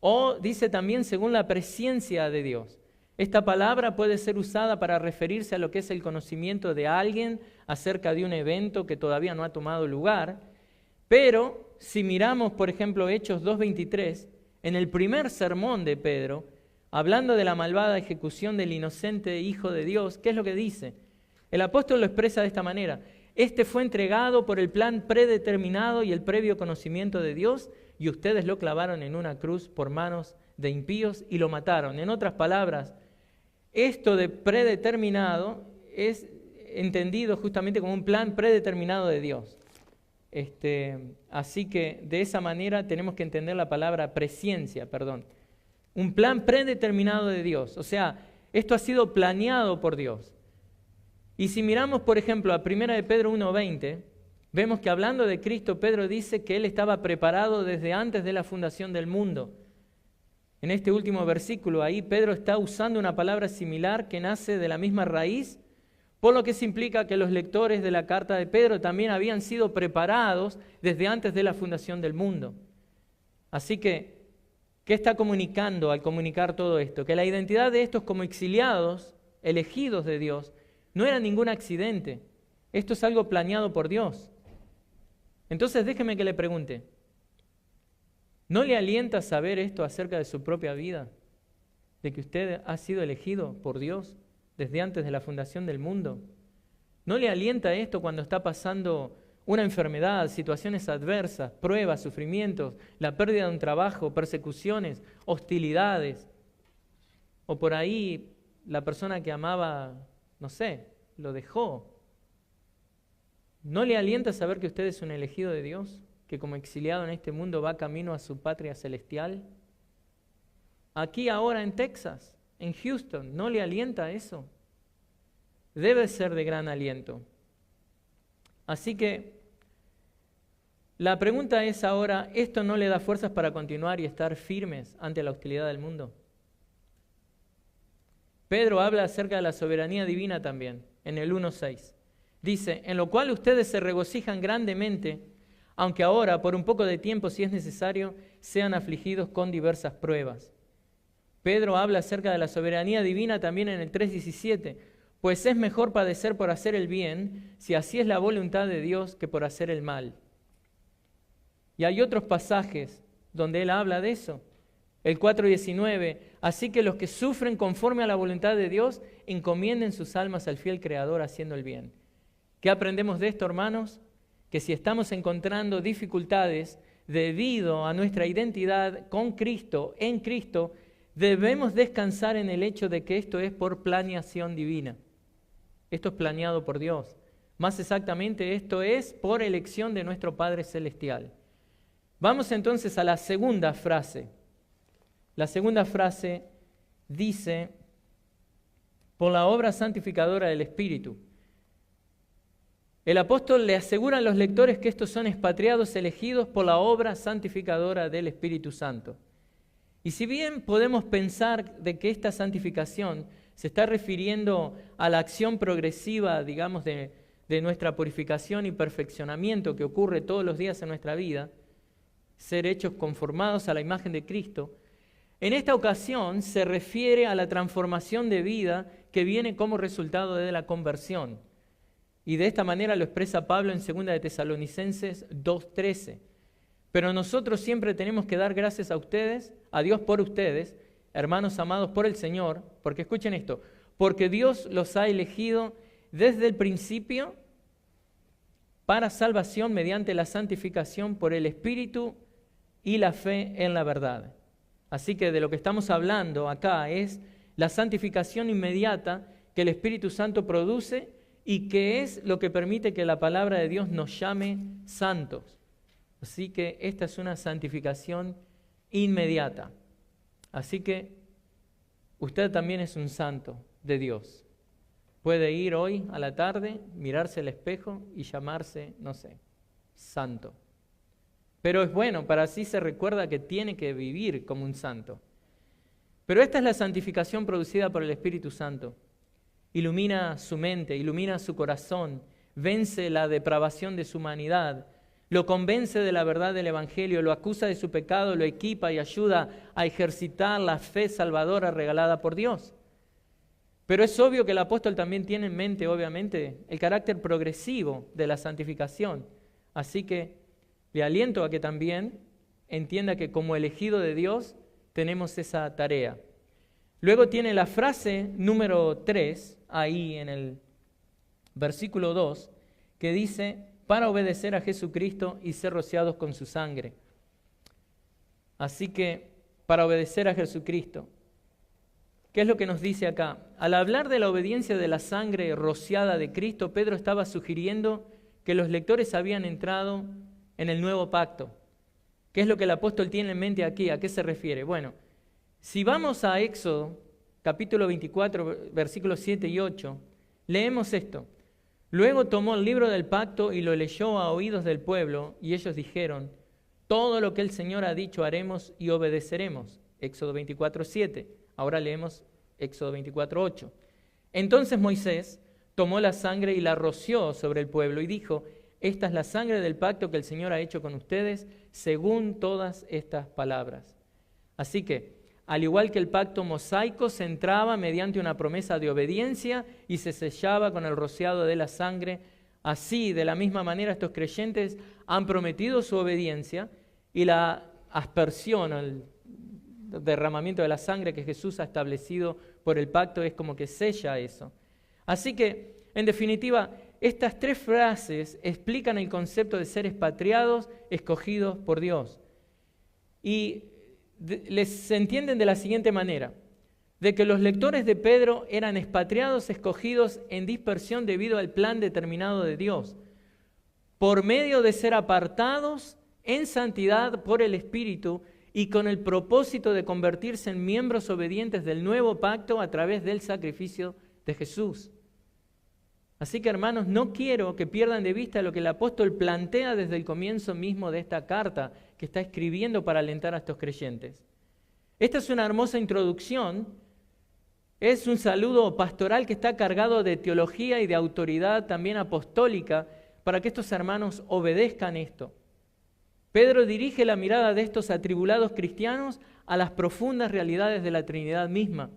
O dice también según la presciencia de Dios. Esta palabra puede ser usada para referirse a lo que es el conocimiento de alguien acerca de un evento que todavía no ha tomado lugar. Pero si miramos, por ejemplo, Hechos 2:23, en el primer sermón de Pedro, hablando de la malvada ejecución del inocente Hijo de Dios, ¿qué es lo que dice? El apóstol lo expresa de esta manera. Este fue entregado por el plan predeterminado y el previo conocimiento de Dios, y ustedes lo clavaron en una cruz por manos de impíos y lo mataron. En otras palabras, esto de predeterminado es entendido justamente como un plan predeterminado de Dios. Así que de esa manera tenemos que entender la palabra presciencia, un plan predeterminado de Dios. O sea, esto ha sido planeado por Dios. Y si miramos, por ejemplo, a 1 de Pedro 1:20, vemos que hablando de Cristo, Pedro dice que Él estaba preparado desde antes de la fundación del mundo. En este último versículo, ahí Pedro está usando una palabra similar que nace de la misma raíz, Por lo que eso implica que los lectores de la carta de Pedro también habían sido preparados desde antes de la fundación del mundo. Así que, ¿qué está comunicando al comunicar todo esto? Que la identidad de estos como exiliados, elegidos de Dios, no era ningún accidente. Esto es algo planeado por Dios. Entonces déjeme que le pregunte, ¿no le alienta saber esto acerca de su propia vida? De que usted ha sido elegido por Dios desde antes de la fundación del mundo. ¿No le alienta esto cuando está pasando una enfermedad, situaciones adversas, pruebas, sufrimientos, la pérdida de un trabajo, persecuciones, hostilidades? O por ahí la persona que amaba, no sé, lo dejó. ¿No le alienta saber que usted es un elegido de Dios? Que como exiliado en este mundo va camino a su patria celestial. Aquí ahora en Texas, en Houston, ¿no le alienta eso? Debe ser de gran aliento. Así que la pregunta es ahora, ¿esto no le da fuerzas para continuar y estar firmes ante la hostilidad del mundo? Pedro habla acerca de la soberanía divina también, en el 1:6. Dice, en lo cual ustedes se regocijan grandemente, aunque ahora, por un poco de tiempo, si es necesario, sean afligidos con diversas pruebas. Pedro habla acerca de la soberanía divina también en el 3:17, pues es mejor padecer por hacer el bien, si así es la voluntad de Dios, que por hacer el mal. Y hay otros pasajes donde él habla de eso. El 4:19, así que los que sufren conforme a la voluntad de Dios, encomienden sus almas al fiel Creador haciendo el bien. ¿Qué aprendemos de esto, hermanos? Que si estamos encontrando dificultades debido a nuestra identidad con Cristo, en Cristo, debemos descansar en el hecho de que esto es por planeación divina. Esto es planeado por Dios. Más exactamente, esto es por elección de nuestro Padre Celestial. Vamos entonces a la segunda frase. La segunda frase dice, por la obra santificadora del Espíritu. El apóstol le asegura a los lectores que estos son expatriados elegidos por la obra santificadora del Espíritu Santo. Y si bien podemos pensar de que esta santificación se está refiriendo a la acción progresiva, digamos, de nuestra purificación y perfeccionamiento que ocurre todos los días en nuestra vida, ser hechos conformados a la imagen de Cristo, en esta ocasión se refiere a la transformación de vida que viene como resultado de la conversión. Y de esta manera lo expresa Pablo en 2 de Tesalonicenses 2:13. Pero nosotros siempre tenemos que dar gracias a ustedes, a Dios por ustedes, hermanos amados por el Señor, porque escuchen esto, porque Dios los ha elegido desde el principio para salvación mediante la santificación por el Espíritu y la fe en la verdad. Así que de lo que estamos hablando acá es la santificación inmediata que el Espíritu Santo produce y que es lo que permite que la palabra de Dios nos llame santos. Así que esta es una santificación inmediata. Así que usted también es un santo de Dios. Puede ir hoy a la tarde, mirarse al espejo y llamarse, no sé, santo. Pero es bueno, para así se recuerda que tiene que vivir como un santo. Pero esta es la santificación producida por el Espíritu Santo. Ilumina su mente, ilumina su corazón, vence la depravación de su humanidad, lo convence de la verdad del Evangelio, lo acusa de su pecado, lo equipa y ayuda a ejercitar la fe salvadora regalada por Dios. Pero es obvio que el apóstol también tiene en mente, obviamente, el carácter progresivo de la santificación. Así que le aliento a que también entienda que como elegido de Dios tenemos esa tarea. Luego tiene la frase número 3, ahí en el versículo 2, que dice, para obedecer a Jesucristo y ser rociados con su sangre. Así que, para obedecer a Jesucristo, ¿qué es lo que nos dice acá? Al hablar de la obediencia de la sangre rociada de Cristo, Pedro estaba sugiriendo que los lectores habían entrado en el nuevo pacto. ¿Qué es lo que el apóstol tiene en mente aquí? ¿A qué se refiere? Bueno, si vamos a Éxodo, capítulo 24, versículos 7 y 8, leemos esto. Luego tomó el libro del pacto y lo leyó a oídos del pueblo, y ellos dijeron, todo lo que el Señor ha dicho haremos y obedeceremos. Éxodo 24, 7. Ahora leemos Éxodo 24, 8. Entonces Moisés tomó la sangre y la roció sobre el pueblo y dijo: esta es la sangre del pacto que el Señor ha hecho con ustedes, según todas estas palabras. Así que, al igual que el pacto mosaico se entraba mediante una promesa de obediencia y se sellaba con el rociado de la sangre, así, de la misma manera, estos creyentes han prometido su obediencia y la aspersión, el derramamiento de la sangre que Jesús ha establecido por el pacto es como que sella eso. Así que, en definitiva, estas tres frases explican el concepto de ser expatriados, escogidos por Dios. Y se entienden de la siguiente manera: de que los lectores de Pedro eran expatriados, escogidos en dispersión debido al plan determinado de Dios, por medio de ser apartados en santidad por el Espíritu y con el propósito de convertirse en miembros obedientes del nuevo pacto a través del sacrificio de Jesús. Así que, hermanos, no quiero que pierdan de vista lo que el apóstol plantea desde el comienzo mismo de esta carta que está escribiendo para alentar a estos creyentes. Esta es una hermosa introducción, es un saludo pastoral que está cargado de teología y de autoridad también apostólica para que estos hermanos obedezcan esto. Pedro dirige la mirada de estos atribulados cristianos a las profundas realidades de la Trinidad misma.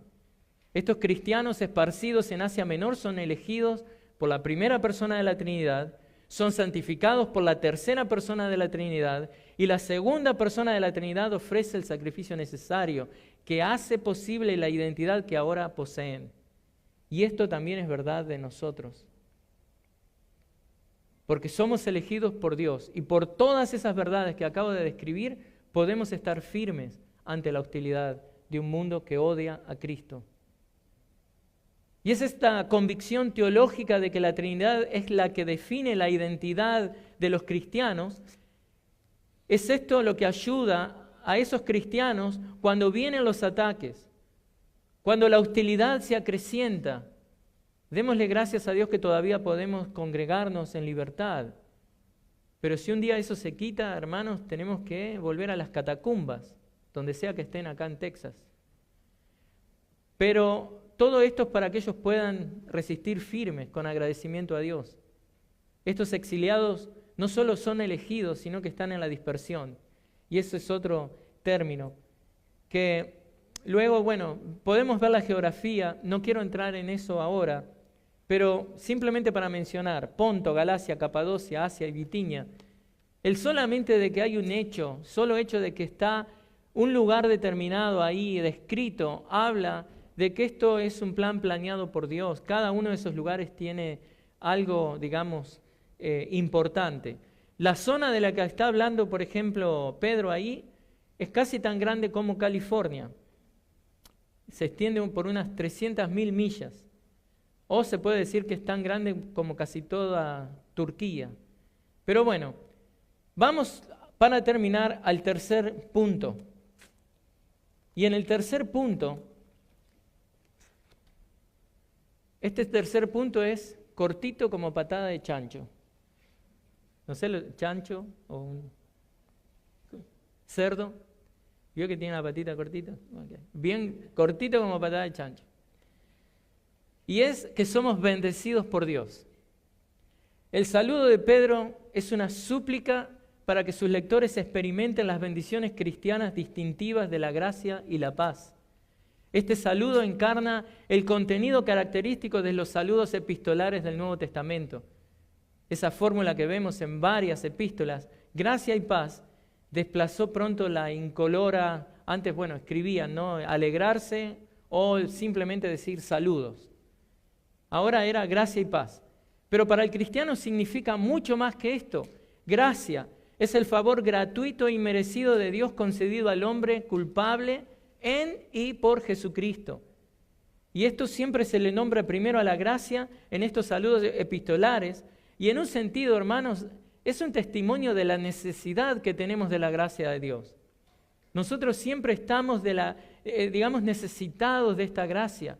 Estos cristianos esparcidos en Asia Menor son elegidos por la primera persona de la Trinidad, son santificados por la tercera persona de la Trinidad, y la segunda persona de la Trinidad ofrece el sacrificio necesario que hace posible la identidad que ahora poseen. Y esto también es verdad de nosotros, porque somos elegidos por Dios, y por todas esas verdades que acabo de describir podemos estar firmes ante la hostilidad de un mundo que odia a Cristo. Y es esta convicción teológica de que la Trinidad es la que define la identidad de los cristianos. Es esto lo que ayuda a esos cristianos cuando vienen los ataques, cuando la hostilidad se acrecienta. Démosle gracias a Dios que todavía podemos congregarnos en libertad. Pero si un día eso se quita, hermanos, tenemos que volver a las catacumbas, donde sea que estén acá en Texas. Pero todo esto es para que ellos puedan resistir firmes con agradecimiento a Dios. Estos exiliados no solo son elegidos, sino que están en la dispersión. Y ese es otro término que luego, bueno, podemos ver la geografía, no quiero entrar en eso ahora, pero simplemente para mencionar Ponto, Galacia, Capadocia, Asia y Bitinia, el solamente de que hay un hecho, solo hecho de que está un lugar determinado ahí descrito, habla de que esto es un plan planeado por Dios. Cada uno de esos lugares tiene algo, digamos, importante. La zona de la que está hablando, por ejemplo, Pedro ahí, es casi tan grande como California. Se extiende por unas 300.000 millas. O se puede decir que es tan grande como casi toda Turquía. Pero bueno, vamos para terminar al tercer punto. Y en el tercer punto, este tercer punto es cortito como patada de chancho. No sé, chancho o un cerdo. ¿Vio que tiene la patita cortita? Okay. Bien cortito como patada de chancho. Y es que somos bendecidos por Dios. El saludo de Pedro es una súplica para que sus lectores experimenten las bendiciones cristianas distintivas de la gracia y la paz. Este saludo encarna el contenido característico de los saludos epistolares del Nuevo Testamento. Esa fórmula que vemos en varias epístolas, gracia y paz, desplazó pronto la incolora, antes, bueno, escribían, ¿no? Alegrarse o simplemente decir saludos. Ahora era gracia y paz. Pero para el cristiano significa mucho más que esto. Gracia es el favor gratuito y merecido de Dios concedido al hombre culpable en y por Jesucristo. Y esto siempre se le nombra primero a la gracia en estos saludos epistolares. Y en un sentido, hermanos, es un testimonio de la necesidad que tenemos de la gracia de Dios. Nosotros siempre estamos necesitados de esta gracia.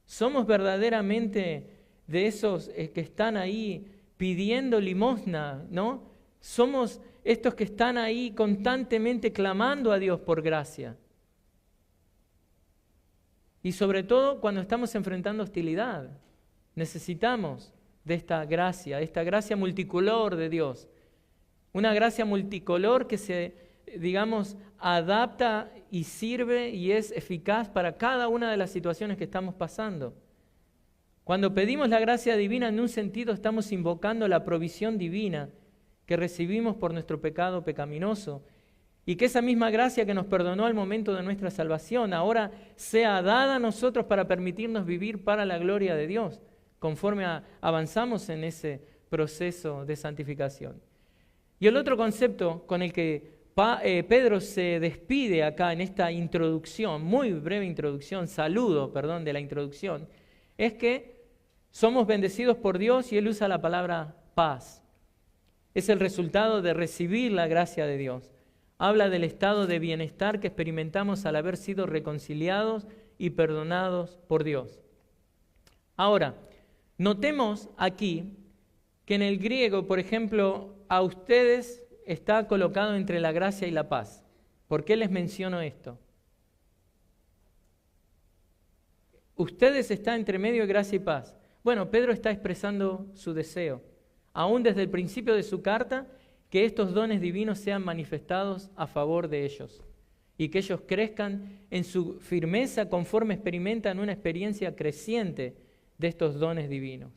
Somos verdaderamente de esos que están ahí pidiendo limosna, ¿no? Somos estos que están ahí constantemente clamando a Dios por gracia. Y sobre todo cuando estamos enfrentando hostilidad. Necesitamos de esta gracia multicolor de Dios. Una gracia multicolor que se, adapta y sirve y es eficaz para cada una de las situaciones que estamos pasando. Cuando pedimos la gracia divina, en un sentido estamos invocando la provisión divina que recibimos por nuestro pecado pecaminoso, y que esa misma gracia que nos perdonó al momento de nuestra salvación ahora sea dada a nosotros para permitirnos vivir para la gloria de Dios, conforme avanzamos en ese proceso de santificación. Y el otro concepto con el que Pedro se despide acá en esta introducción, muy breve introducción, de la introducción, es que somos bendecidos por Dios y él usa la palabra paz. Es el resultado de recibir la gracia de Dios. Habla del estado de bienestar que experimentamos al haber sido reconciliados y perdonados por Dios. Ahora, notemos aquí que en el griego, por ejemplo, a ustedes está colocado entre la gracia y la paz. ¿Por qué les menciono esto? Ustedes están entre medio de gracia y paz. Bueno, Pedro está expresando su deseo, aún desde el principio de su carta, que estos dones divinos sean manifestados a favor de ellos y que ellos crezcan en su firmeza conforme experimentan una experiencia creciente de estos dones divinos.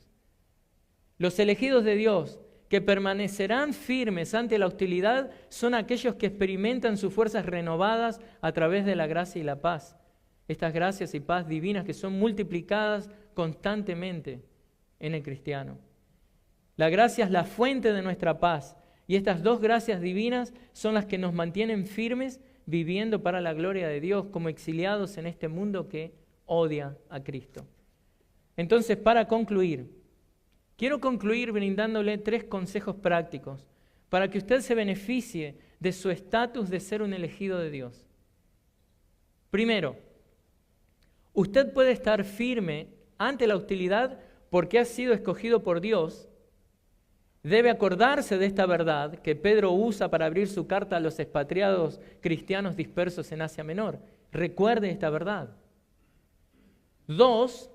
Los elegidos de Dios que permanecerán firmes ante la hostilidad son aquellos que experimentan sus fuerzas renovadas a través de la gracia y la paz. Estas gracias y paz divinas que son multiplicadas constantemente en el cristiano. La gracia es la fuente de nuestra paz. Y estas dos gracias divinas son las que nos mantienen firmes viviendo para la gloria de Dios como exiliados en este mundo que odia a Cristo. Entonces, para concluir, quiero concluir brindándole 3 consejos prácticos para que usted se beneficie de su estatus de ser un elegido de Dios. Primero, usted puede estar firme ante la hostilidad porque ha sido escogido por Dios. Debe acordarse de esta verdad que Pedro usa para abrir su carta a los expatriados cristianos dispersos en Asia Menor. Recuerde esta verdad. 2,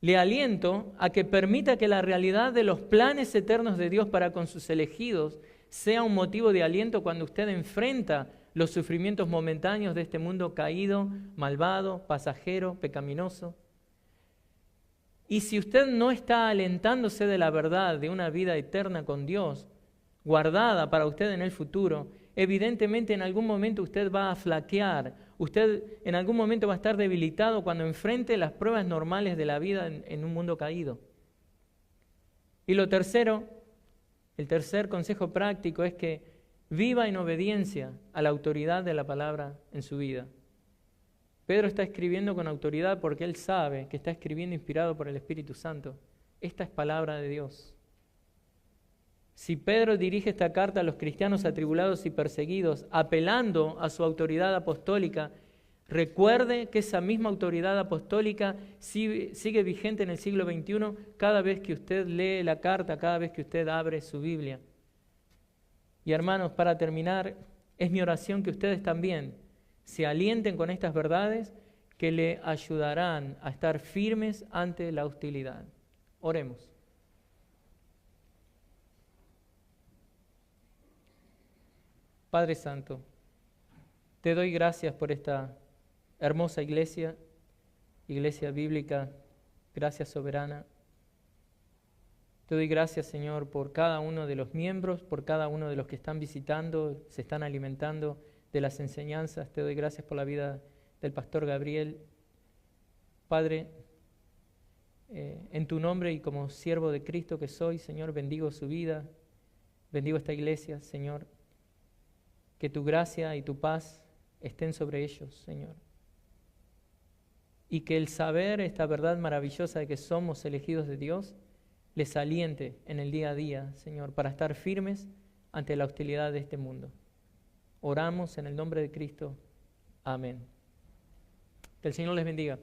le aliento a que permita que la realidad de los planes eternos de Dios para con sus elegidos sea un motivo de aliento cuando usted enfrenta los sufrimientos momentáneos de este mundo caído, malvado, pasajero, pecaminoso. Y si usted no está alentándose de la verdad de una vida eterna con Dios, guardada para usted en el futuro, evidentemente en algún momento usted va a flaquear, usted en algún momento va a estar debilitado cuando enfrente las pruebas normales de la vida en un mundo caído. Y lo tercero, el tercer consejo práctico es que viva en obediencia a la autoridad de la palabra en su vida. Pedro está escribiendo con autoridad porque él sabe que está escribiendo inspirado por el Espíritu Santo. Esta es palabra de Dios. Si Pedro dirige esta carta a los cristianos atribulados y perseguidos, apelando a su autoridad apostólica, recuerde que esa misma autoridad apostólica sigue vigente en el siglo XXI cada vez que usted lee la carta, cada vez que usted abre su Biblia. Y hermanos, para terminar, es mi oración que ustedes también se alienten con estas verdades que le ayudarán a estar firmes ante la hostilidad. Oremos. Padre Santo, te doy gracias por esta hermosa iglesia bíblica, gracia soberana. Te doy gracias, Señor, por cada uno de los miembros, por cada uno de los que están visitando, se están alimentando de las enseñanzas. Te doy gracias por la vida del pastor Gabriel. Padre, en tu nombre y como siervo de Cristo que soy, Señor, bendigo su vida, bendigo esta iglesia, Señor. Que tu gracia y tu paz estén sobre ellos, Señor. Y que el saber esta verdad maravillosa de que somos elegidos de Dios les aliente en el día a día, Señor, para estar firmes ante la hostilidad de este mundo. Oramos en el nombre de Cristo. Amén. Que el Señor les bendiga.